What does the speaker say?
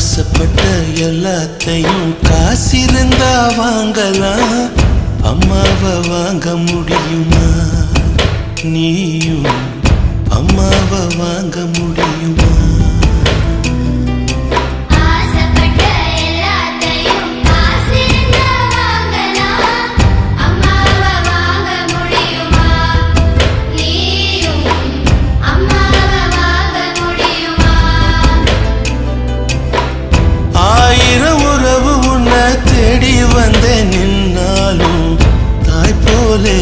ஆசைப்பட்ட எல்லாத்தையும் காசிருந்தா வாங்கலாம், அம்மாவை வாங்க முடியுமா? நீயும் அம்மாவை வாங்க முடியுமா? தேடி வந்தேன் நின்னாலும் தாய் போலே